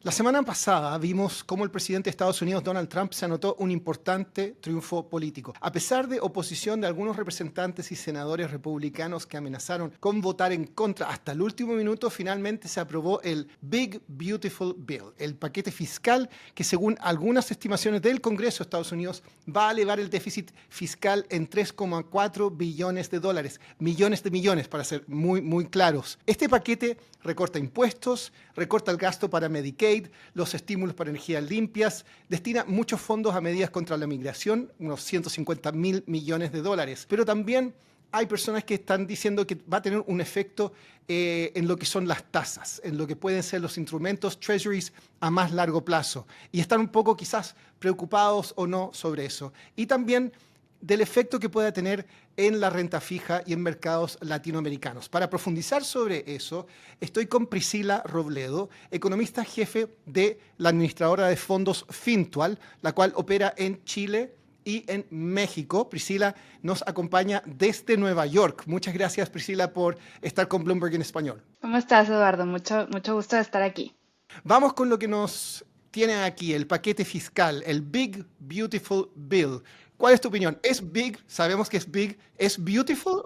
La semana pasada vimos cómo el presidente de Estados Unidos, Donald Trump, se anotó un importante triunfo político. A pesar de oposición de algunos representantes y senadores republicanos que amenazaron con votar en contra hasta el último minuto, finalmente se aprobó el Big Beautiful Bill, el paquete fiscal que, según algunas estimaciones del Congreso de Estados Unidos, va a elevar el déficit fiscal en 3,4 billones de dólares, millones de millones para ser muy claros. Este paquete recorta impuestos, recorta el gasto para Medicaid, los estímulos para energías limpias, destina muchos fondos a medidas contra la migración, unos 150.000 millones de dólares, pero también hay personas que están diciendo que va a tener un efecto en lo que son las tasas, en lo que pueden ser los instrumentos treasuries a más largo plazo. Y están un poco quizás preocupados o no sobre eso. Y también del efecto que pueda tener en la renta fija y en mercados latinoamericanos. Para profundizar sobre eso, estoy con Priscila Robledo, economista jefe de la administradora de fondos Fintual, la cual opera en Chile y en México. Priscila nos acompaña desde Nueva York. Muchas gracias, Priscila, por estar con Bloomberg en español. ¿Cómo estás, Eduardo? Mucho gusto de estar aquí. Vamos con lo que nos tiene aquí, el paquete fiscal, el Big Beautiful Bill. ¿Cuál es tu opinión? ¿Es big? Sabemos que es big. ¿Es beautiful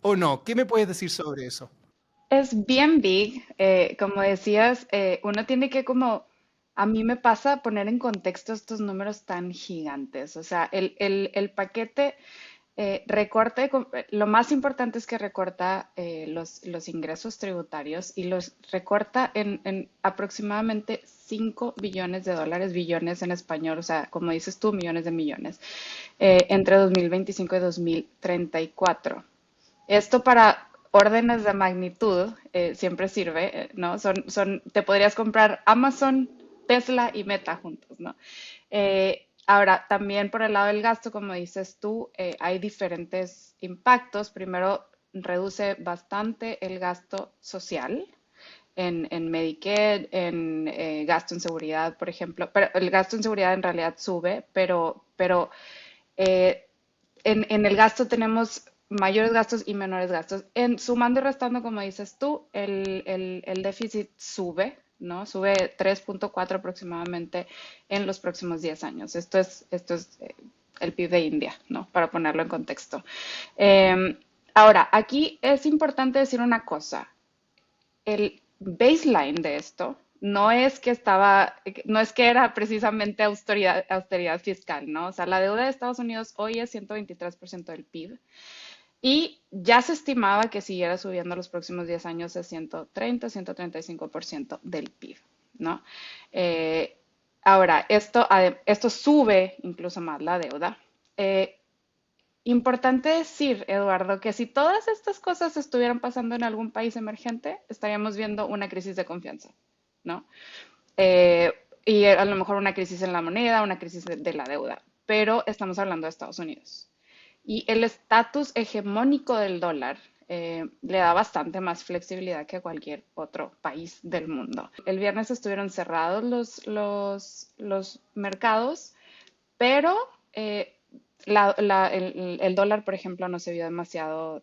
o no? ¿Qué me puedes decir sobre eso? Es bien big, como decías, uno tiene que como, a mí me pasa poner en contexto estos números tan gigantes. O sea, el paquete lo más importante es que recorta los ingresos tributarios y los recorta en aproximadamente 5 billones de dólares, billones en español, o sea, como dices tú, millones de millones, entre 2025 y 2034. Esto para órdenes de magnitud siempre sirve, ¿no? Te podrías comprar Amazon, Tesla y Meta juntos, ¿no? Ahora, también por el lado del gasto, como dices tú, hay diferentes impactos. Primero, reduce bastante el gasto social en Medicare, en gasto en seguridad, por ejemplo. Pero el gasto en seguridad en realidad sube, pero eh, en el gasto tenemos mayores gastos y menores gastos. Sumando y restando, como dices tú, el déficit sube, ¿no? Sube 3,4 aproximadamente en los próximos 10 años. Esto es el PIB de India, ¿no? Para ponerlo en contexto. Ahora, aquí es importante decir una cosa. El baseline de esto no es que era precisamente austeridad fiscal, ¿no? O sea, la deuda de Estados Unidos hoy es 123% del PIB y ya se estimaba que siguiera subiendo los próximos 10 años a 135% del PIB, ¿no? Eh, Ahora, esto sube incluso más la deuda. Eh, Importante decir, Eduardo, que si todas estas cosas estuvieran pasando en algún país emergente, estaríamos viendo una crisis de confianza, ¿no? Y a lo mejor una crisis en la moneda, una crisis de la deuda, pero estamos hablando de Estados Unidos. Y el estatus hegemónico del dólar le da bastante más flexibilidad que a cualquier otro país del mundo. El viernes estuvieron cerrados los mercados, pero el dólar, por ejemplo, no se vio demasiado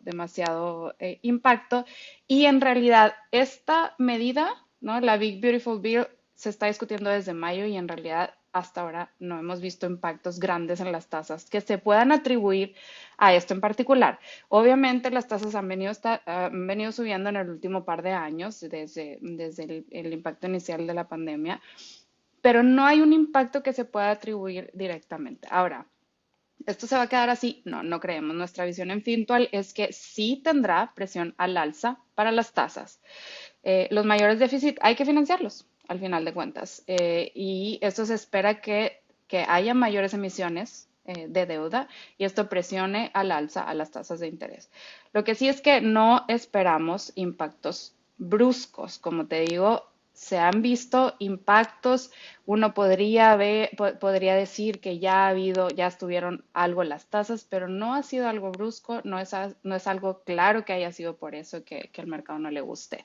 impacto. Y en realidad, esta medida, ¿no? La Big Beautiful Bill, se está discutiendo desde mayo y en realidad hasta ahora no hemos visto impactos grandes en las tasas que se puedan atribuir a esto en particular. Obviamente las tasas han venido subiendo en el último par de años desde el impacto inicial de la pandemia, pero no hay un impacto que se pueda atribuir directamente. Ahora, ¿esto se va a quedar así? No, no creemos. Nuestra visión en Fintual es que sí tendrá presión al alza para las tasas. Los mayores déficits hay que financiarlos, al final de cuentas. Y esto se espera que haya mayores emisiones de deuda y esto presione al alza a las tasas de interés. Lo que sí es que no esperamos impactos bruscos. Como te digo, se han visto impactos. Uno podría decir que ya estuvieron algo las tasas, pero no ha sido algo brusco, no es algo claro que haya sido por eso que el mercado no le guste.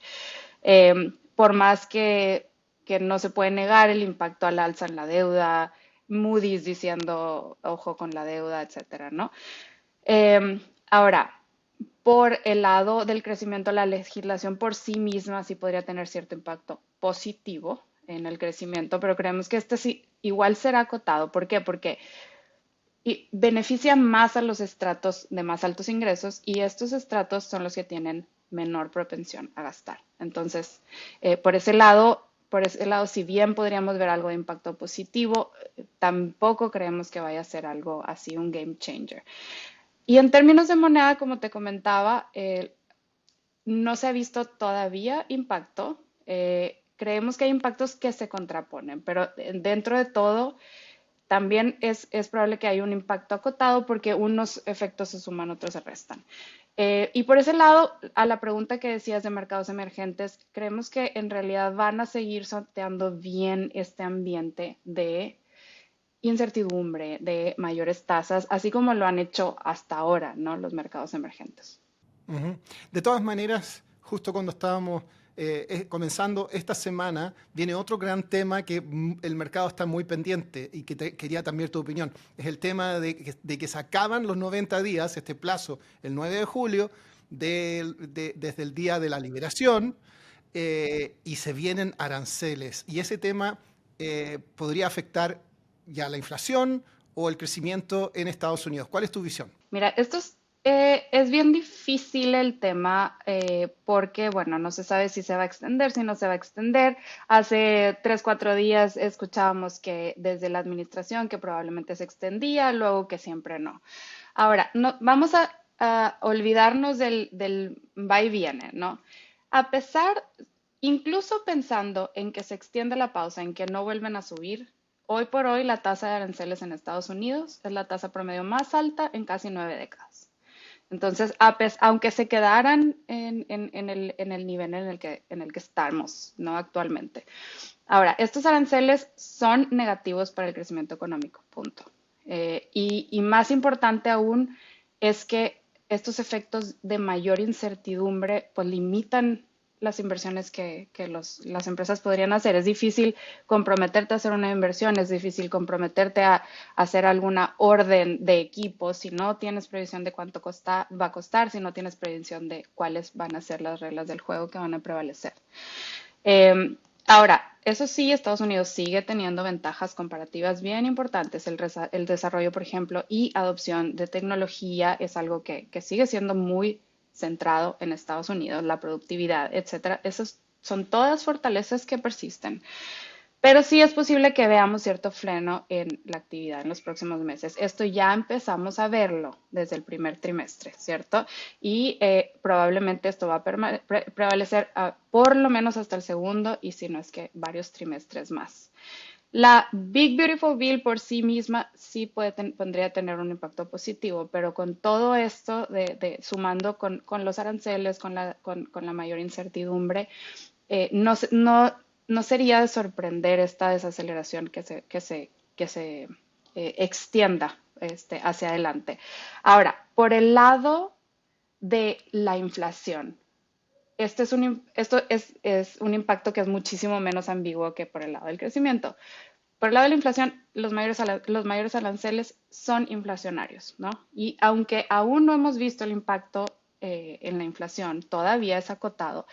Por más que no se puede negar el impacto al alza en la deuda, Moody's diciendo ojo con la deuda, etcétera, ¿no? Ahora, por el lado del crecimiento, la legislación por sí misma sí podría tener cierto impacto positivo en el crecimiento, pero creemos que este sí igual será acotado. ¿Por qué? Porque beneficia más a los estratos de más altos ingresos y estos estratos son los que tienen menor propensión a gastar. Entonces, por ese lado, si bien podríamos ver algo de impacto positivo, tampoco creemos que vaya a ser algo así un game changer. Y en términos de moneda, como te comentaba, no se ha visto todavía impacto. Creemos que hay impactos que se contraponen, pero dentro de todo, también es probable que haya un impacto acotado porque unos efectos se suman, otros se restan. Y por ese lado, a la pregunta que decías de mercados emergentes, creemos que en realidad van a seguir sorteando bien este ambiente de incertidumbre, de mayores tasas, así como lo han hecho hasta ahora, ¿no? Los mercados emergentes. Ujú. De todas maneras, justo cuando estábamos comenzando esta semana, viene otro gran tema que el mercado está muy pendiente y que quería también tu opinión. Es el tema de que se acaban los 90 días, este plazo, el 9 de julio, desde el día de la liberación, y se vienen aranceles. Y ese tema podría afectar ya la inflación o el crecimiento en Estados Unidos. ¿Cuál es tu visión? Mira, es bien difícil el tema porque, bueno, no se sabe si se va a extender, si no se va a extender. Hace 3, 4 días escuchábamos que desde la administración que probablemente se extendía, luego que siempre no. Ahora, no, vamos a olvidarnos del va y viene, ¿no? A pesar, incluso pensando en que se extiende la pausa, en que no vuelven a subir, hoy por hoy la tasa de aranceles en Estados Unidos es la tasa promedio más alta en casi 9 décadas. Entonces, aunque se quedaran en el nivel en el que estamos, ¿no? Actualmente. Ahora, estos aranceles son negativos para el crecimiento económico, punto. Y más importante aún es que estos efectos de mayor incertidumbre pues limitan las inversiones que las empresas podrían hacer. Es difícil comprometerte a hacer una inversión, es difícil comprometerte a hacer alguna orden de equipo si no tienes previsión de cuánto va a costar, si no tienes previsión de cuáles van a ser las reglas del juego que van a prevalecer. Ahora, eso sí, Estados Unidos sigue teniendo ventajas comparativas bien importantes. El desarrollo, por ejemplo, y adopción de tecnología es algo que sigue siendo muy centrado en Estados Unidos, la productividad, etcétera. Esas son todas fortalezas que persisten. Pero sí es posible que veamos cierto freno en la actividad en los próximos meses. Esto ya empezamos a verlo desde el primer trimestre, ¿cierto? Y probablemente esto va a prevalecer por lo menos hasta el segundo y si no es que varios trimestres más. La Big Beautiful Bill por sí misma sí podría tener un impacto positivo, pero con todo esto sumando con los aranceles, con la mayor incertidumbre, no sería de sorprender esta desaceleración que se extienda hacia adelante. Ahora, por el lado de la inflación, esto es un impacto que es muchísimo menos ambiguo que por el lado del crecimiento. Por el lado de la inflación, los mayores aranceles son inflacionarios, ¿no? Y aunque aún no hemos visto el impacto en la inflación, todavía es acotado,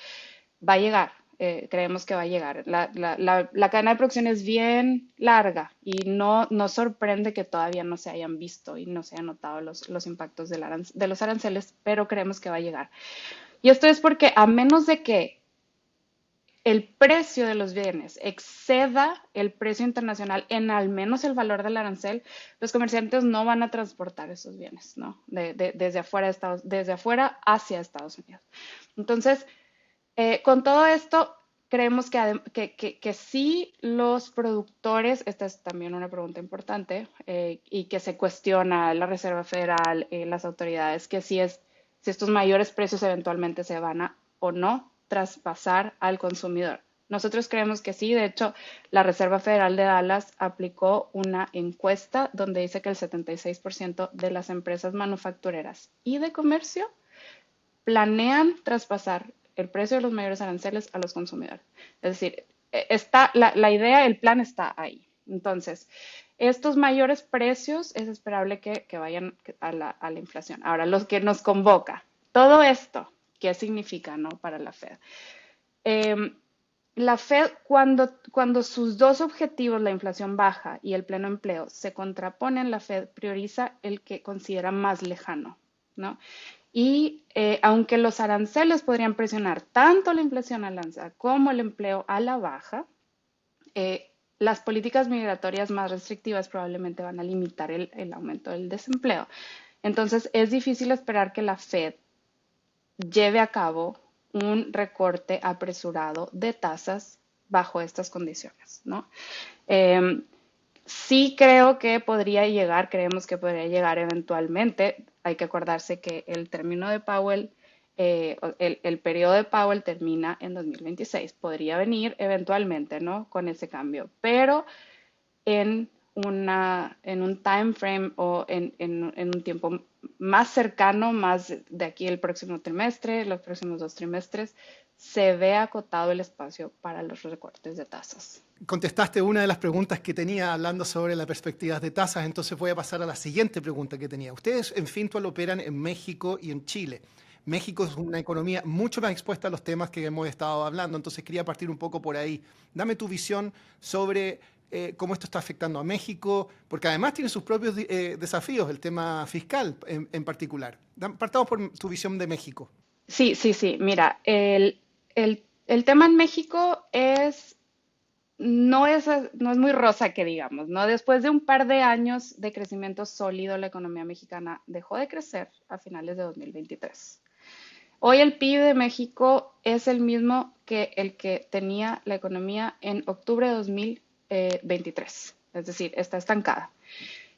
va a llegar, creemos que va a llegar. La cadena de producción es bien larga y no sorprende que todavía no se hayan visto y no se hayan notado los impactos de los aranceles, pero creemos que va a llegar. Y esto es porque a menos de que el precio de los bienes exceda el precio internacional en al menos el valor del arancel, los comerciantes no van a transportar esos bienes, ¿no? Desde afuera hacia Estados Unidos. Entonces, con todo esto, creemos que sí los productores, esta es también una pregunta importante, y que se cuestiona la Reserva Federal, las autoridades, que si estos mayores precios eventualmente se van a o no traspasar al consumidor. Nosotros creemos que sí, de hecho, la Reserva Federal de Dallas aplicó una encuesta donde dice que el 76% de las empresas manufactureras y de comercio planean traspasar el precio de los mayores aranceles a los consumidores. Es decir, está la idea, el plan está ahí. Entonces, estos mayores precios es esperable que vayan a la inflación. Ahora, lo que nos convoca, todo esto, ¿qué significa, no, para la Fed? La Fed, cuando sus dos objetivos, la inflación baja y el pleno empleo, se contraponen, la Fed prioriza el que considera más lejano, ¿no? Y aunque los aranceles podrían presionar tanto la inflación al alza como el empleo a la baja, las políticas migratorias más restrictivas probablemente van a limitar el aumento del desempleo. Entonces, es difícil esperar que la Fed lleve a cabo un recorte apresurado de tasas bajo estas condiciones, ¿no? Eh, sí creo que podría llegar, creemos que podría llegar eventualmente. Hay que acordarse que el término de Powell, el periodo de Powell termina en 2026. Podría venir eventualmente, ¿no? Con ese cambio, pero en en un time frame o en un tiempo más cercano, más de aquí el próximo trimestre, los próximos 2 trimestres, se ve acotado el espacio para los recortes de tasas. Contestaste una de las preguntas que tenía hablando sobre las perspectivas de tasas, entonces voy a pasar a la siguiente pregunta que tenía. Ustedes en Fintual operan en México y en Chile. México es una economía mucho más expuesta a los temas que hemos estado hablando, entonces quería partir un poco por ahí. Dame tu visión sobre cómo esto está afectando a México, porque además tiene sus propios desafíos, el tema fiscal en particular. Partamos por tu visión de México. Sí, sí, sí. Mira, el tema en México no es muy rosa que digamos, ¿no? Después de un par de años de crecimiento sólido, la economía mexicana dejó de crecer a finales de 2023. Hoy el PIB de México es el mismo que el que tenía la economía en octubre de 2023, es decir, está estancada.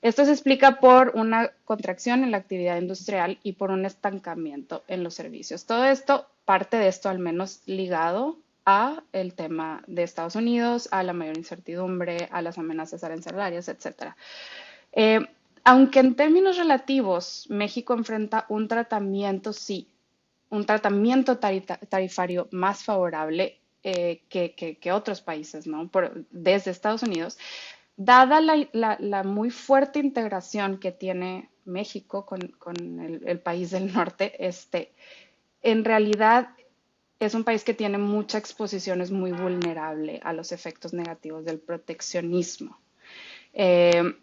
Esto se explica por una contracción en la actividad industrial y por un estancamiento en los servicios. Todo esto, parte de esto al menos ligado a el tema de Estados Unidos, a la mayor incertidumbre, a las amenazas arancelarias, etcétera. Eh, Aunque en términos relativos México enfrenta un tratamiento, sí, un tratamiento tarifario más favorable que otros países, ¿no? Desde Estados Unidos, dada la muy fuerte integración que tiene México con el país del norte, en realidad es un país que tiene mucha exposición, es muy vulnerable a los efectos negativos del proteccionismo. Eh,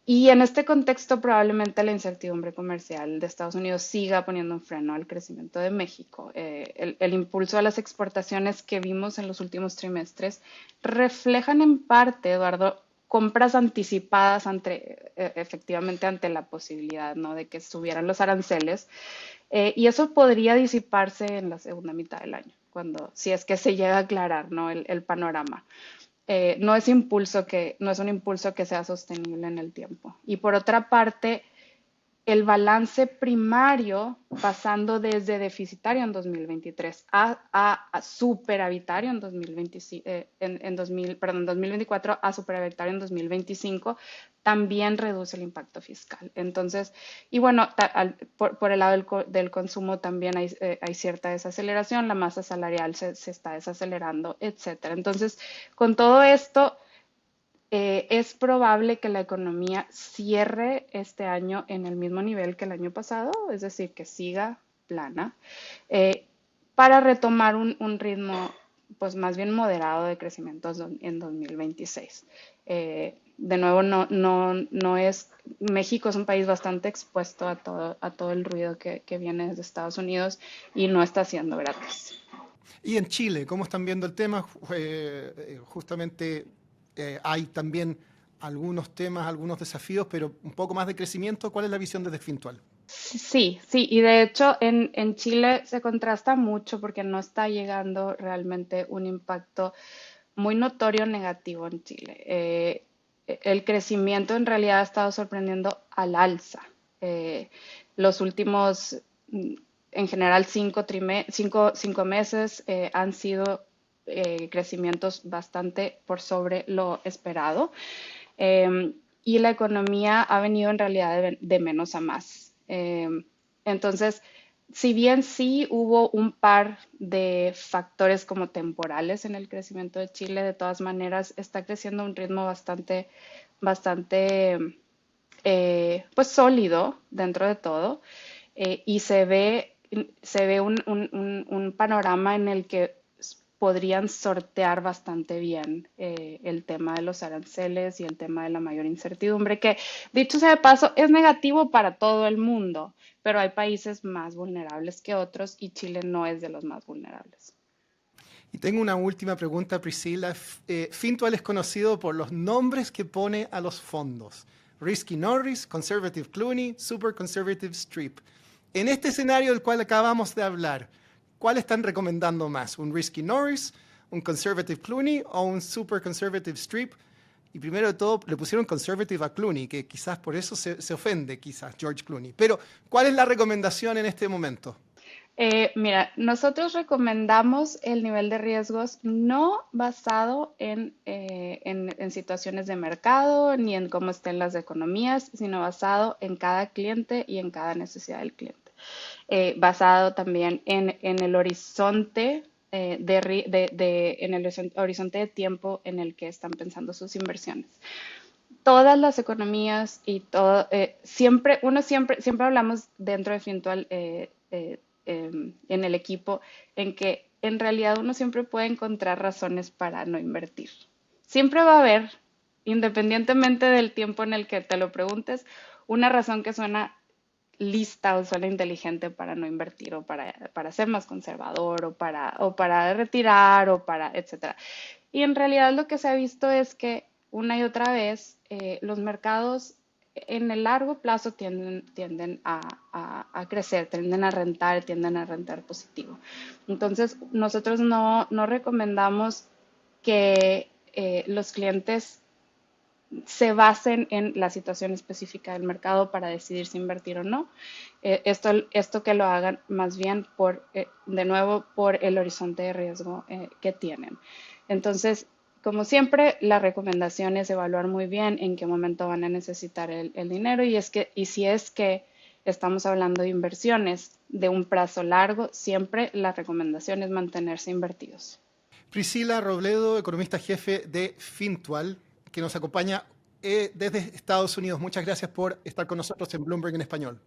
y en este contexto, probablemente la incertidumbre comercial de Estados Unidos siga poniendo un freno al crecimiento de México. El impulso a las exportaciones que vimos en los últimos trimestres reflejan en parte, Eduardo, compras anticipadas efectivamente ante la posibilidad, ¿no? De que subieran los aranceles. Y eso podría disiparse en la segunda mitad del año, si es que se llega a aclarar, ¿no? El panorama. No es un impulso que sea sostenible en el tiempo. Y por otra parte, el balance primario pasando desde deficitario en 2023 a superavitario en 2025, en 2024 a superavitario en 2025 también reduce el impacto fiscal. Entonces, y bueno, por el lado del consumo también hay cierta desaceleración, la masa salarial se está desacelerando, etcétera. Entonces, con todo esto, es probable que la economía cierre este año en el mismo nivel que el año pasado, es decir, que siga plana, eh, para retomar un ritmo pues más bien moderado de crecimiento en 2026. De nuevo, México es un país bastante expuesto a todo el ruido que viene desde Estados Unidos y no está siendo gratis. Y en Chile, ¿cómo están viendo el tema? Justamente hay también algunos temas, algunos desafíos, pero un poco más de crecimiento. ¿Cuál es la visión desde Fintual? Sí, sí, y de hecho en Chile se contrasta mucho porque no está llegando realmente un impacto muy notorio negativo en Chile. El crecimiento en realidad ha estado sorprendiendo al alza. Eh, los últimos, en general, cinco meses han sido crecimientos bastante por sobre lo esperado. Eh, y la economía ha venido en realidad de menos a más. Entonces, si bien sí hubo un par de factores como temporales en el crecimiento de Chile, de todas maneras está creciendo a un ritmo bastante pues sólido dentro de todo. Y se ve un panorama en el que podrían sortear bastante bien el tema de los aranceles y el tema de la mayor incertidumbre, que dicho sea de paso, es negativo para todo el mundo, pero hay países más vulnerables que otros y Chile no es de los más vulnerables. Y tengo una última pregunta, Priscila. Fintual es conocido por los nombres que pone a los fondos. Risky Norris, Conservative Clooney, Super Conservative Strip. En este escenario del cual acabamos de hablar, ¿cuál están recomendando más? ¿Un Risky Norris, un Conservative Clooney o un Super Conservative Strip? Y primero de todo, le pusieron Conservative a Clooney, que quizás por eso se ofende, quizás, George Clooney. Pero, ¿cuál es la recomendación en este momento? Mira, nosotros recomendamos el nivel de riesgos no basado en situaciones de mercado ni en cómo estén las economías, sino basado en cada cliente y en cada necesidad del cliente. Basado también en el horizonte en el horizonte de tiempo en el que están pensando sus inversiones. Todas las economías y todo, siempre hablamos dentro de Fintual en el equipo en que en realidad uno siempre puede encontrar razones para no invertir. Siempre va a haber, independientemente del tiempo en el que te lo preguntes, una razón que suena lista o suena inteligente para no invertir o para ser más conservador o para retirar o para, etcétera. Y en realidad lo que se ha visto es que una y otra vez los mercados en el largo plazo tienden a crecer, tienden a rentar positivo. Entonces, nosotros no recomendamos que los clientes se basen en la situación específica del mercado para decidir si invertir o no. Esto que lo hagan más bien de nuevo, por el horizonte de riesgo que tienen. Entonces, como siempre, la recomendación es evaluar muy bien en qué momento van a necesitar el dinero y si es que estamos hablando de inversiones de un plazo largo, siempre la recomendación es mantenerse invertidos. Priscila Robledo, economista jefe de Fintual, que nos acompaña desde Estados Unidos. Muchas gracias por estar con nosotros en Bloomberg en español.